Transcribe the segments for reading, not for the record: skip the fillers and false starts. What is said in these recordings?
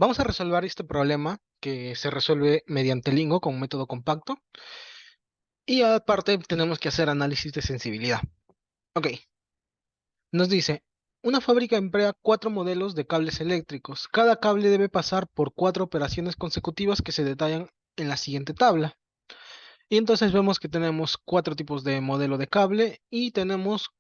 Vamos a resolver este problema que se resuelve mediante Lingo con un método compacto y aparte tenemos que hacer análisis de sensibilidad. Ok, nos dice, una fábrica emplea 4 modelos de cables eléctricos. Cada cable debe pasar por 4 operaciones consecutivas que se detallan en la siguiente tabla. Y entonces vemos que tenemos 4 tipos de modelo de cable y tenemos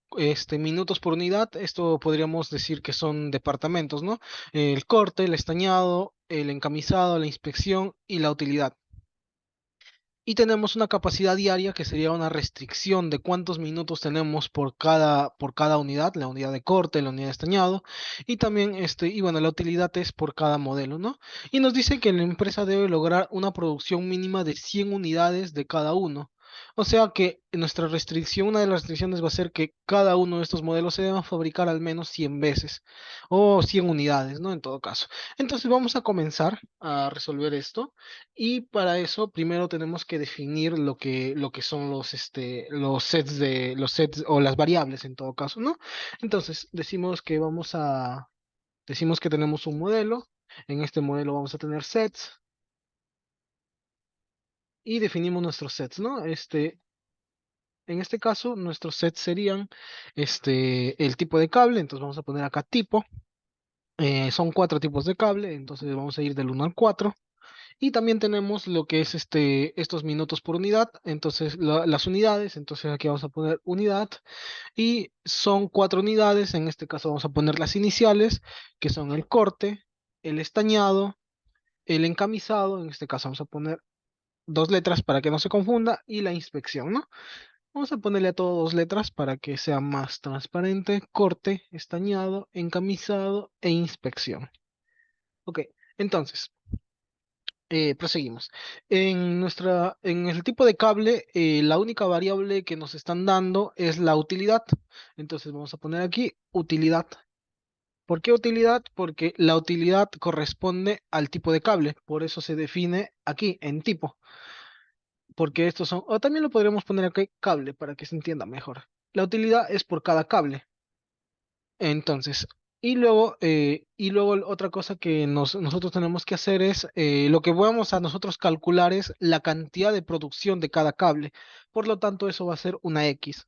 minutos por unidad. Esto podríamos decir que son departamentos, ¿no? El corte, el estañado, el encamisado, la inspección y la utilidad. Y tenemos una capacidad diaria que sería una restricción de cuántos minutos tenemos por cada unidad, la unidad de corte, la unidad de estañado, y también y bueno, la utilidad es por cada modelo, ¿no? Y nos dice que la empresa debe lograr una producción mínima de 100 unidades de cada uno. O sea que nuestra restricción, una de las restricciones va a ser que cada uno de estos modelos se deba fabricar al menos 100 veces, o 100 unidades, ¿no? En todo caso. Entonces vamos a comenzar a resolver esto. Y para eso primero tenemos que definir lo que son los sets o las variables en todo caso, ¿no? Entonces decimos que tenemos un modelo. En este modelo vamos a tener sets y definimos nuestros sets, ¿no? En este caso, nuestros sets serían el tipo de cable. Entonces vamos a poner acá tipo. Son 4 tipos de cable, entonces vamos a ir del 1 al 4. Y también tenemos lo que es estos minutos por unidad, entonces las unidades, entonces aquí vamos a poner unidad y son 4 unidades. En este caso vamos a poner las iniciales, que son el corte, el estañado, el encamisado. En este caso vamos a poner 2 letras para que no se confunda, y la inspección, ¿no? Vamos a ponerle a todo 2 letras para que sea más transparente: corte, estañado, encamisado e inspección. Ok, entonces proseguimos. En el tipo de cable, la única variable que nos están dando es la utilidad. Entonces vamos a poner aquí utilidad. ¿Por qué utilidad? Porque la utilidad corresponde al tipo de cable. Por eso se define aquí en tipo. Porque estos son, o también lo podríamos poner aquí cable para que se entienda mejor. La utilidad es por cada cable. Entonces, y luego otra cosa que nosotros tenemos que hacer es, lo que vamos a nosotros calcular es la cantidad de producción de cada cable. Por lo tanto, eso va a ser una X.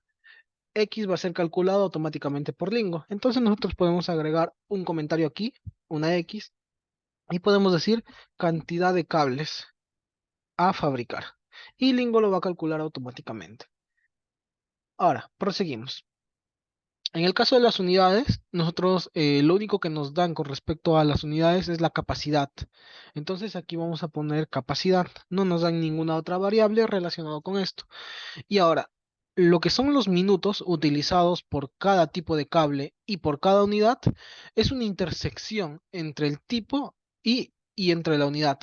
X va a ser calculado automáticamente por Lingo. Entonces nosotros podemos agregar un comentario aquí, una X, y podemos decir cantidad de cables a fabricar. Y Lingo lo va a calcular automáticamente. Ahora, proseguimos. En el caso de las unidades, nosotros lo único que nos dan con respecto a las unidades es la capacidad. Entonces aquí vamos a poner capacidad. No nos dan ninguna otra variable relacionada con esto. Y ahora, lo que son los minutos utilizados por cada tipo de cable y por cada unidad es una intersección entre el tipo y entre la unidad.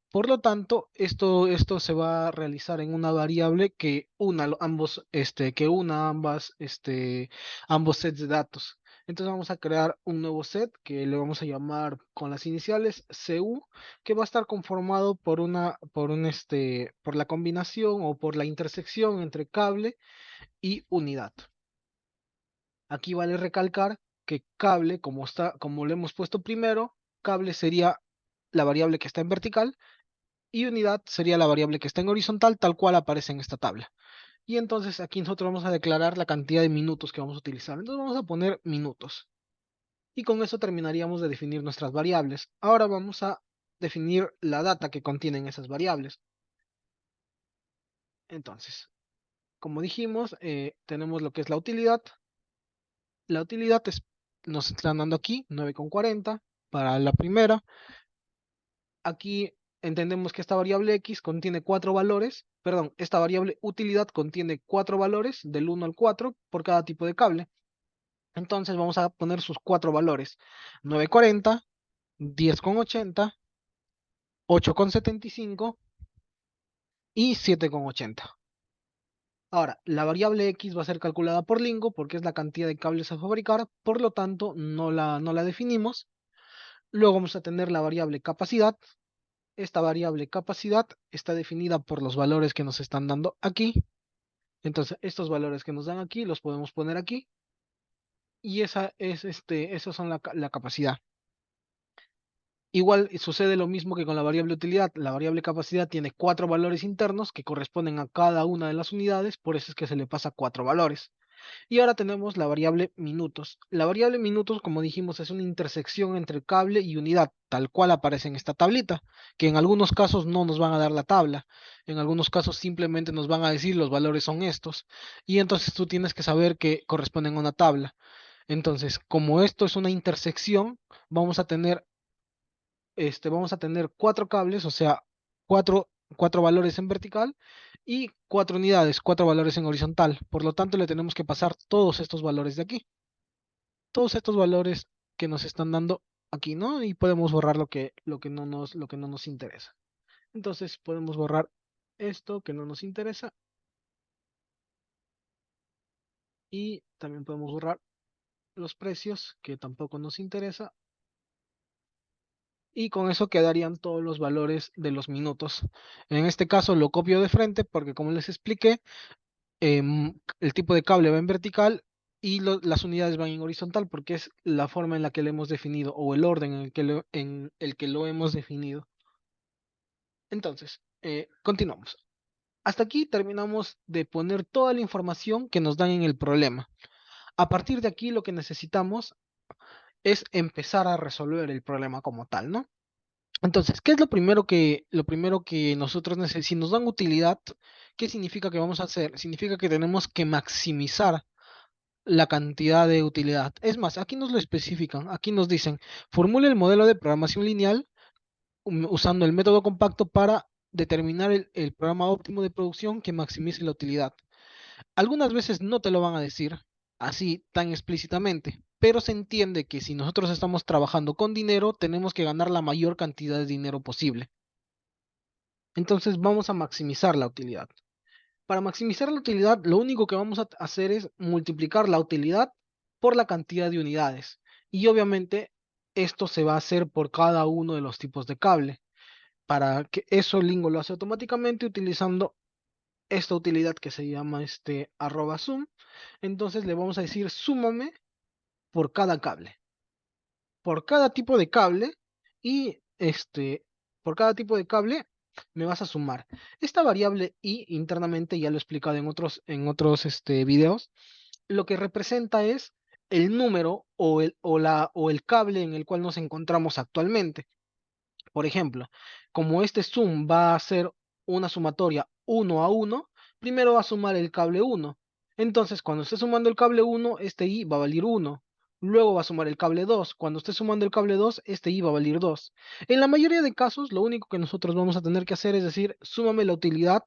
Por lo tanto, esto se va a realizar en una variable que una ambos sets de datos. Entonces vamos a crear un nuevo set que le vamos a llamar con las iniciales CU, que va a estar conformado por la combinación o por la intersección entre cable y unidad. Aquí vale recalcar que cable, como lo hemos puesto primero, cable sería la variable que está en vertical y unidad sería la variable que está en horizontal, tal cual aparece en esta tabla. Y entonces aquí nosotros vamos a declarar la cantidad de minutos que vamos a utilizar. Entonces vamos a poner minutos. Y con eso terminaríamos de definir nuestras variables. Ahora vamos a definir la data que contienen esas variables. Entonces, como dijimos, tenemos lo que es la utilidad. La utilidad nos están dando aquí 9,40 para la primera. Aquí entendemos que esta variable X contiene 4 valores, perdón, esta variable utilidad contiene 4 valores del 1 al 4 por cada tipo de cable. Entonces vamos a poner sus 4 valores: 9,40, 10,80, 8,75 y 7,80. Ahora, la variable X va a ser calculada por Lingo porque es la cantidad de cables a fabricar, por lo tanto no la definimos. Luego vamos a tener la variable capacidad. Esta variable capacidad está definida por los valores que nos están dando aquí. Entonces, estos valores que nos dan aquí los podemos poner aquí. Y esos son la capacidad. Igual sucede lo mismo que con la variable utilidad. La variable capacidad tiene cuatro valores internos que corresponden a cada una de las unidades, por eso es que se le pasa cuatro valores. Y ahora tenemos la variable minutos. La variable minutos, como dijimos, es una intersección entre cable y unidad, tal cual aparece en esta tablita, que en algunos casos no nos van a dar la tabla, en algunos casos simplemente nos van a decir los valores son estos, y entonces tú tienes que saber que corresponden a una tabla. Entonces, como esto es una intersección, vamos a tener, vamos a tener cuatro cables, o sea, cuatro, cuatro valores en vertical y cuatro unidades, cuatro valores en horizontal. Por lo tanto, le tenemos que pasar todos estos valores de aquí, todos estos valores que nos están dando aquí, ¿no? Y podemos borrar lo que no nos interesa. Entonces, podemos borrar esto que no nos interesa y también podemos borrar los precios que tampoco nos interesa. Y con eso quedarían todos los valores de los minutos. En este caso lo copio de frente porque como les expliqué, el tipo de cable va en vertical y las unidades van en horizontal porque es la forma en la que lo hemos definido o el orden en el que lo hemos definido. Entonces, continuamos. Hasta aquí terminamos de poner toda la información que nos dan en el problema. A partir de aquí lo que necesitamos es empezar a resolver el problema como tal, ¿no? Entonces, ¿qué es lo primero que nosotros necesitamos? Si nos dan utilidad, ¿qué significa que vamos a hacer? Significa que tenemos que maximizar la cantidad de utilidad. Es más, aquí nos lo especifican, aquí nos dicen, formule el modelo de programación lineal usando el método compacto para determinar el programa óptimo de producción que maximice la utilidad. Algunas veces no te lo van a decir así tan explícitamente, pero se entiende que si nosotros estamos trabajando con dinero, tenemos que ganar la mayor cantidad de dinero posible. Entonces vamos a maximizar la utilidad. Para maximizar la utilidad, lo único que vamos a hacer es multiplicar la utilidad por la cantidad de unidades. Y obviamente esto se va a hacer por cada uno de los tipos de cable. Para que eso Lingo lo hace automáticamente utilizando esta utilidad que se llama @sum. Entonces le vamos a decir súmame por cada cable, por cada tipo de cable y por cada tipo de cable me vas a sumar. Esta variable i internamente, ya lo he explicado en otros videos, lo que representa es el número o el cable en el cual nos encontramos actualmente. Por ejemplo, como este sum va a ser una sumatoria 1 a 1, primero va a sumar el cable 1. Entonces, cuando esté sumando el cable 1, este i va a valer 1. Luego va a sumar el cable 2. Cuando esté sumando el cable 2, este i va a valer 2. En la mayoría de casos, lo único que nosotros vamos a tener que hacer es decir, súmame la utilidad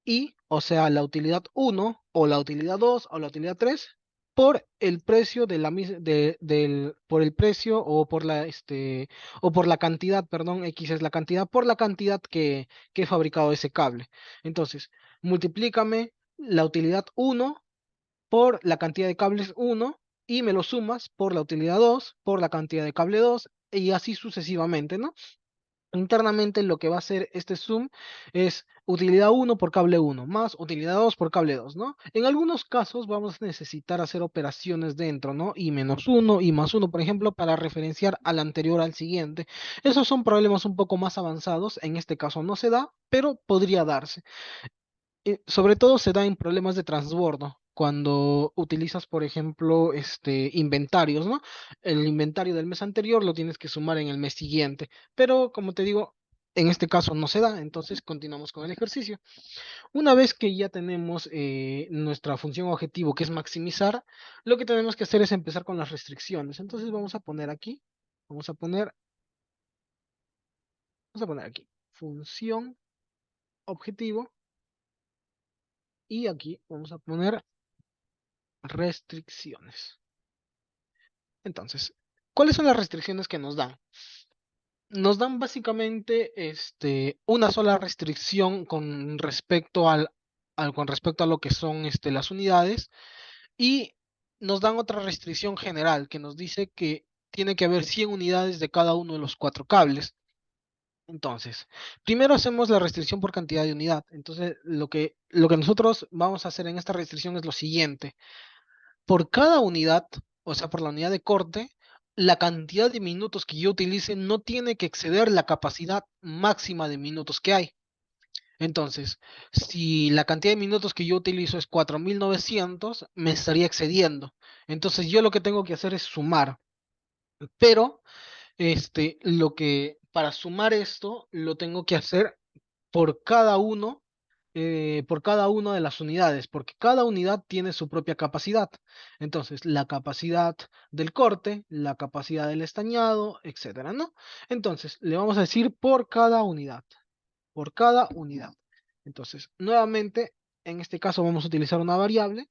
y, o sea, la utilidad 1 o la utilidad 2 o la utilidad 3 por el precio de la por el precio o por la cantidad, perdón, X es la cantidad, por la cantidad que he fabricado ese cable. Entonces, multiplícame la utilidad 1 por la cantidad de cables 1 y me lo sumas por la utilidad 2 por la cantidad de cable 2 y así sucesivamente, ¿no? Internamente lo que va a hacer este sum es utilidad 1 por cable 1 más utilidad 2 por cable 2, ¿no? En algunos casos vamos a necesitar hacer operaciones dentro, ¿no? Y menos 1 y más 1, por ejemplo, para referenciar al anterior al siguiente. Esos son problemas un poco más avanzados, en este caso no se da, pero podría darse. Sobre todo se da en problemas de transbordo, cuando utilizas, por ejemplo, inventarios, ¿no? El inventario del mes anterior lo tienes que sumar en el mes siguiente, pero como te digo, en este caso no se da, entonces continuamos con el ejercicio. Una vez que ya tenemos nuestra función objetivo, que es maximizar, lo que tenemos que hacer es empezar con las restricciones. Entonces vamos a poner aquí, vamos a poner, vamos a poner aquí, función objetivo, y aquí vamos a poner restricciones. Entonces, ¿cuáles son las restricciones que nos dan? Nos dan básicamente una sola restricción con respecto a lo que son las unidades y nos dan otra restricción general que nos dice que tiene que haber 100 unidades de cada uno de los cuatro cables. Entonces, primero hacemos la restricción por cantidad de unidad. Entonces, lo que nosotros vamos a hacer en esta restricción es lo siguiente. Por cada unidad, o sea, por la unidad de corte, la cantidad de minutos que yo utilice no tiene que exceder la capacidad máxima de minutos que hay. Entonces, si la cantidad de minutos que yo utilizo es 4900, me estaría excediendo. Entonces, yo lo que tengo que hacer es sumar. Pero, para sumar esto, lo tengo que hacer por cada uno, por cada una de las unidades, porque cada unidad tiene su propia capacidad. Entonces, la capacidad del corte, la capacidad del estañado, etcétera, ¿no? Entonces, le vamos a decir por cada unidad, por cada unidad. Entonces, nuevamente, en este caso vamos a utilizar una variable.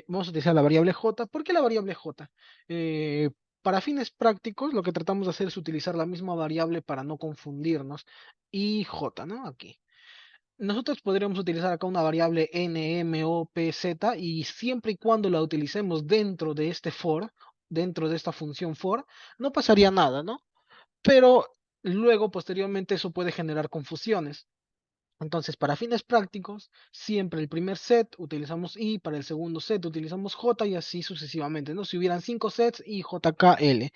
Vamos a utilizar la variable j. ¿Por qué la variable j? Eh, para fines prácticos, lo que tratamos de hacer es utilizar la misma variable para no confundirnos. Y j, ¿no? Aquí. Nosotros podríamos utilizar acá una variable n, m, o, p, z, y siempre y cuando la utilicemos dentro de este for, dentro de esta función for, no pasaría nada, ¿no? Pero luego, posteriormente, eso puede generar confusiones. Entonces, para fines prácticos, siempre el primer set utilizamos I, para el segundo set utilizamos J y así sucesivamente, ¿no? Si hubieran 5 sets, I, J, K, L.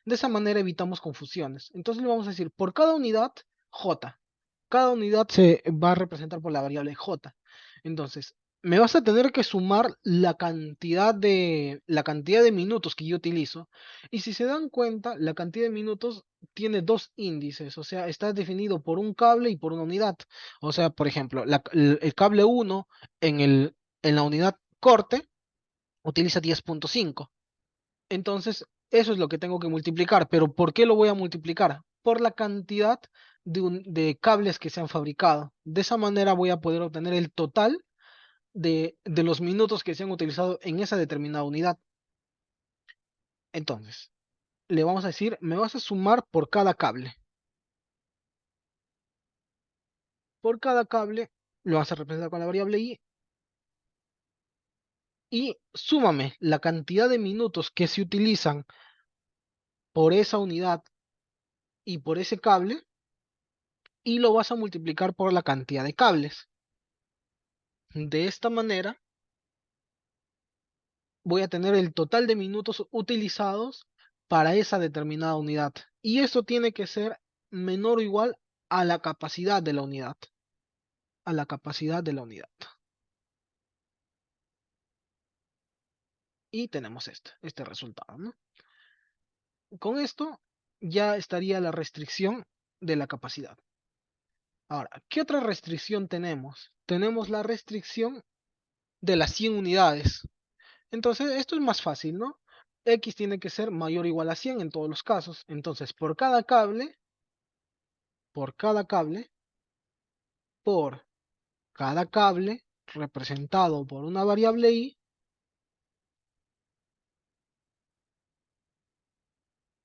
De esa manera evitamos confusiones. Entonces le vamos a decir, por cada unidad, J. Cada unidad se va a representar por la variable J. Entonces, me vas a tener que sumar la cantidad de minutos que yo utilizo. Y si se dan cuenta, la cantidad de minutos tiene dos índices. O sea, está definido por un cable y por una unidad. O sea, por ejemplo, el cable 1 en la unidad corte utiliza 10.5. Entonces, eso es lo que tengo que multiplicar. Pero ¿por qué lo voy a multiplicar? Por la cantidad de cables que se han fabricado. De esa manera voy a poder obtener el total de los minutos que se han utilizado en esa determinada unidad. Entonces, le vamos a decir, me vas a sumar por cada cable. Por cada cable lo vas a representar con la variable i y súmame la cantidad de minutos que se utilizan por esa unidad y por ese cable y lo vas a multiplicar por la cantidad de cables. De esta manera voy a tener el total de minutos utilizados para esa determinada unidad. Y eso tiene que ser menor o igual a la capacidad de la unidad. A la capacidad de la unidad. Y tenemos este resultado, ¿no? Con esto ya estaría la restricción de la capacidad. Ahora, ¿qué otra restricción tenemos? Tenemos la restricción de las 100 unidades. Entonces, esto es más fácil, ¿no? X tiene que ser mayor o igual a 100 en todos los casos. Entonces, por cada cable representado por una variable i,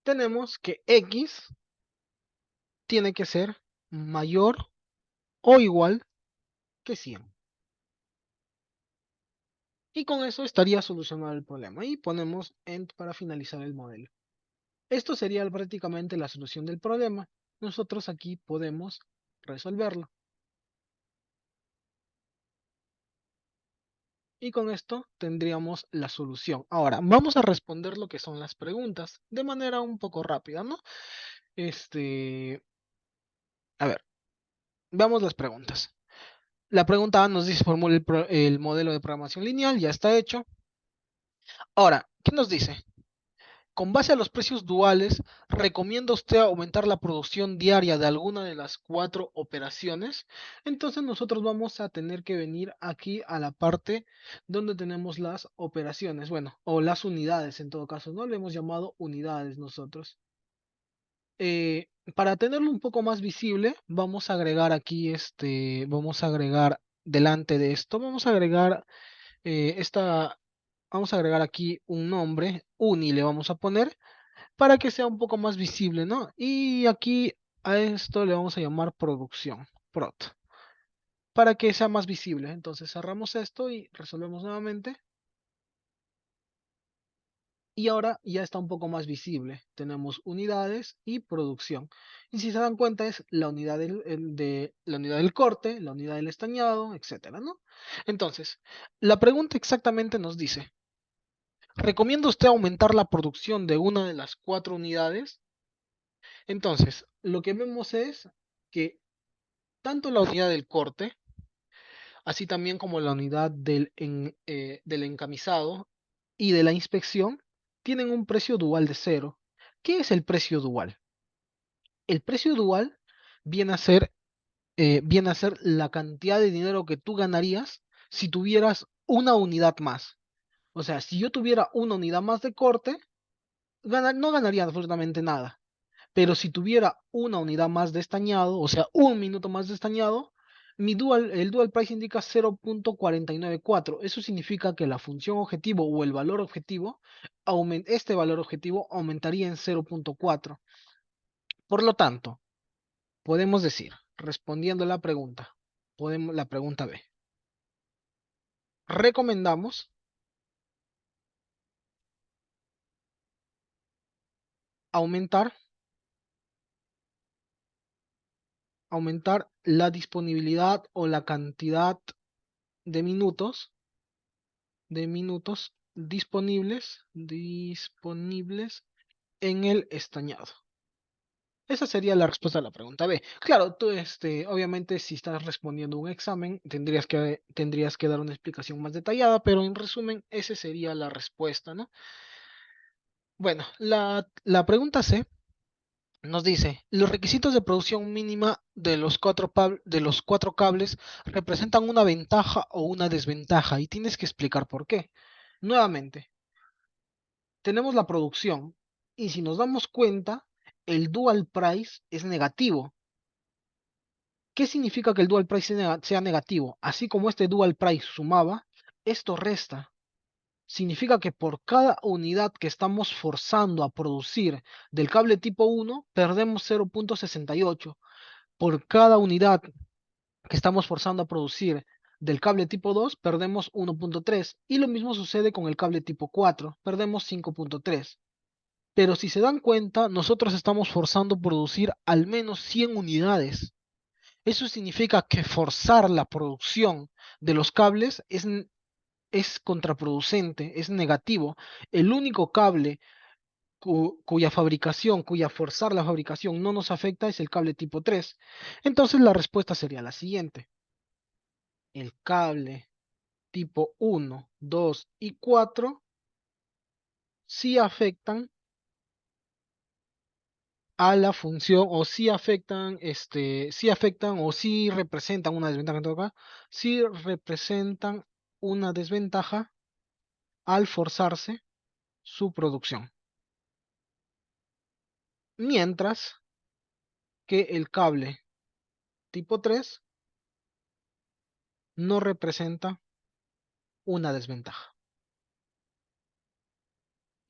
tenemos que X tiene que ser mayor o igual que 100. Y con eso estaría solucionado el problema. Y ponemos end para finalizar el modelo. Esto sería prácticamente la solución del problema. Nosotros aquí podemos resolverlo. Y con esto tendríamos la solución. Ahora, vamos a responder lo que son las preguntas de manera un poco rápida, ¿no? A ver, veamos las preguntas. La pregunta A nos dice formule el modelo de programación lineal, ya está hecho. Ahora, ¿qué nos dice? Con base a los precios duales, ¿recomienda usted aumentar la producción diaria de alguna de las cuatro operaciones? Entonces nosotros vamos a tener que venir aquí a la parte donde tenemos las operaciones, bueno, o las unidades en todo caso, ¿no? Le hemos llamado unidades nosotros. Para tenerlo un poco más visible, vamos a agregar aquí vamos a agregar delante de esto, vamos a agregar aquí un nombre, uni le vamos a poner para que sea un poco más visible, ¿no? Y aquí a esto le vamos a llamar producción, prod, para que sea más visible. Entonces cerramos esto y resolvemos nuevamente. Y ahora ya está un poco más visible. Tenemos unidades y producción. Y si se dan cuenta es la unidad la unidad del corte, la unidad del estañado, etcétera, ¿no? Entonces, la pregunta exactamente nos dice, ¿Recomienda usted aumentar la producción de una de las cuatro unidades? Entonces, lo que vemos es que tanto la unidad del corte, así también como la unidad del encamisado y de la inspección, tienen un precio dual de cero. ¿Qué es el precio dual? El precio dual viene a ser, viene a ser la cantidad de dinero que tú ganarías si tuvieras una unidad más. O sea, si yo tuviera una unidad más de corte, no ganaría absolutamente nada. Pero si tuviera una unidad más de estañado, o sea, un minuto más de estañado, el dual price indica 0.494. Eso significa que la función objetivo o el valor objetivo, este valor objetivo aumentaría en 0.4. Por lo tanto, podemos decir, respondiendo a la pregunta, la pregunta B, recomendamos aumentar, aumentar la disponibilidad o la cantidad de minutos disponibles en el estañado. Esa sería la respuesta a la pregunta B. Claro, tú, obviamente, si estás respondiendo un examen, tendrías que dar una explicación más detallada, pero en resumen, esa sería la respuesta, ¿no? Bueno, la pregunta C nos dice, los requisitos de producción mínima de los cuatro cables representan una ventaja o una desventaja y tienes que explicar por qué. Nuevamente, tenemos la producción y si nos damos cuenta, el dual price es negativo. ¿Qué significa que el dual price sea negativo? Así como este dual price sumaba, esto resta. Significa que por cada unidad que estamos forzando a producir del cable tipo 1, perdemos 0.68. Por cada unidad que estamos forzando a producir del cable tipo 2, perdemos 1.3. Y lo mismo sucede con el cable tipo 4, perdemos 5.3. Pero si se dan cuenta, nosotros estamos forzando a producir al menos 100 unidades. Eso significa que forzar la producción de los cables es contraproducente, es negativo. El único cable cuya forzar la fabricación no nos afecta es el cable tipo 3. Entonces la respuesta sería la siguiente. El cable tipo 1, 2 y 4 sí afectan a la función o sí afectan o sí representan una desventaja en todo caso, sí representan una desventaja al forzarse su producción. Mientras que el cable tipo 3 no representa una desventaja.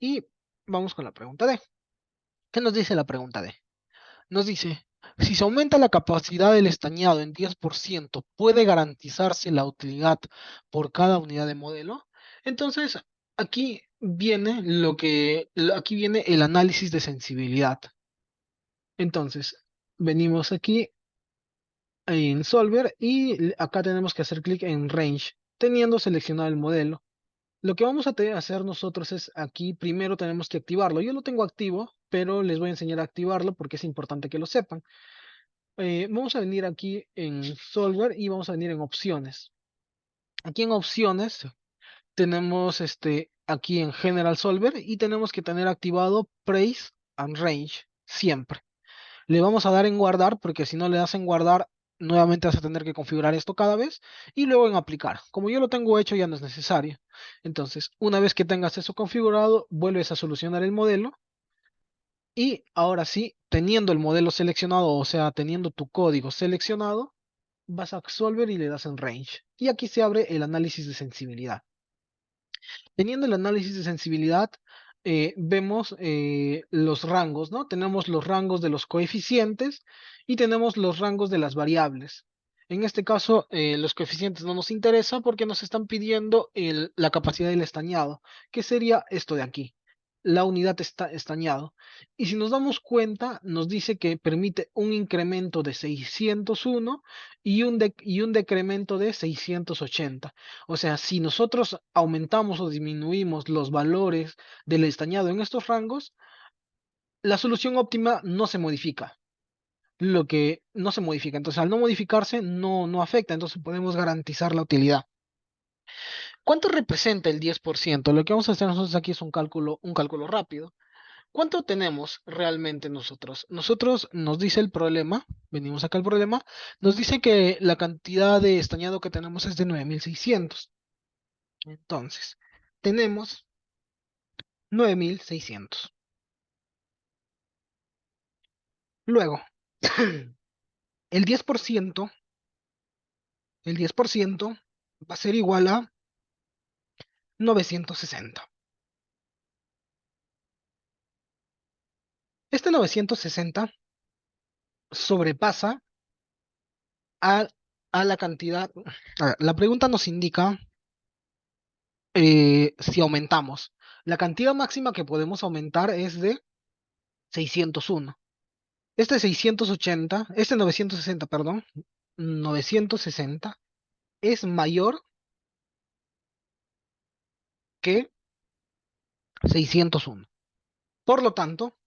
Y vamos con la pregunta D. ¿Qué nos dice la pregunta D? Nos dice, si se aumenta la capacidad del estañado en 10%, ¿puede garantizarse la utilidad por cada unidad de modelo? Entonces, aquí viene el análisis de sensibilidad. Entonces, venimos aquí en Solver y acá tenemos que hacer clic en Range, teniendo seleccionado el modelo. Lo que vamos a hacer nosotros es aquí primero tenemos que activarlo. Yo lo tengo activo, pero les voy a enseñar a activarlo porque es importante que lo sepan. Vamos a venir aquí en Solver y vamos a venir en opciones. Aquí en opciones tenemos aquí en General Solver y tenemos que tener activado Price and Range siempre. Le vamos a dar en guardar porque si no le das en guardar, nuevamente vas a tener que configurar esto cada vez y luego en aplicar. Como yo lo tengo hecho ya no es necesario. Entonces, una vez que tengas eso configurado, vuelves a solucionar el modelo y ahora sí, teniendo el modelo seleccionado, o sea, teniendo tu código seleccionado, vas a Solver y le das en Range. Y aquí se abre el análisis de sensibilidad. Teniendo el análisis de sensibilidad, vemos los rangos, ¿no? Tenemos los rangos de los coeficientes y tenemos los rangos de las variables. En este caso, los coeficientes no nos interesan porque nos están pidiendo la capacidad del estañado, que sería esto de aquí. la unidad está estañado. Y si nos damos cuenta, nos dice que permite un incremento de 601 y un decremento de 680. O sea, si nosotros aumentamos o disminuimos los valores del estañado en estos rangos, la solución óptima no se modifica. Lo que no se modifica. Entonces, al no modificarse, no afecta. Entonces, podemos garantizar la utilidad. ¿Cuánto representa el 10%? Lo que vamos a hacer nosotros aquí es un cálculo rápido. ¿Cuánto tenemos realmente nosotros? Nosotros nos dice el problema, venimos acá al problema, nos dice que la cantidad de estañado que tenemos es de 9600. Entonces, tenemos 9600. Luego, el 10%, el 10% va a ser igual a 960. Este 960 sobrepasa a, a la cantidad. A ver, la pregunta nos indica si aumentamos. La cantidad máxima que podemos aumentar es de 601. Este 680, este 960, perdón, 960 es mayor que 601. Por lo tanto,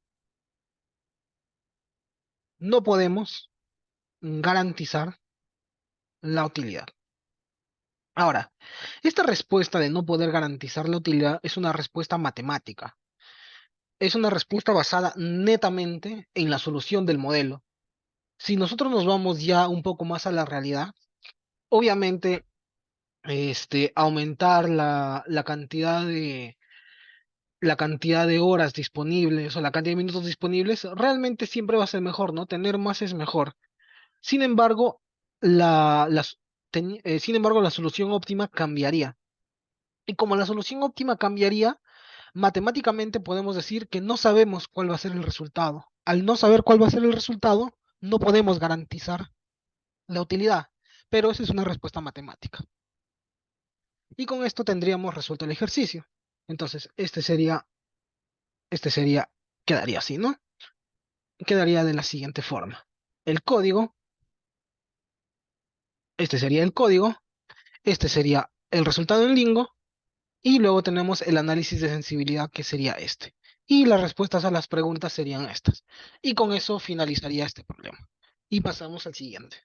no podemos garantizar la utilidad. Ahora, esta respuesta de no poder garantizar la utilidad es una respuesta matemática. Es una respuesta basada netamente en la solución del modelo. Si nosotros nos vamos ya un poco más a la realidad, obviamente, aumentar la cantidad de horas disponibles o la cantidad de minutos disponibles, realmente siempre va a ser mejor, ¿no? Tener más es mejor. Sin embargo, sin embargo, la solución óptima cambiaría. Y como la solución óptima cambiaría, matemáticamente podemos decir que no sabemos cuál va a ser el resultado. Al no saber cuál va a ser el resultado, no podemos garantizar la utilidad. Pero esa es una respuesta matemática. Y con esto tendríamos resuelto el ejercicio. Entonces, este sería, quedaría así, ¿no? Quedaría de la siguiente forma. El código, este sería el código, este sería el resultado en Lingo, y luego tenemos el análisis de sensibilidad, que sería este. Y las respuestas a las preguntas serían estas. Y con eso finalizaría este problema. Y pasamos al siguiente.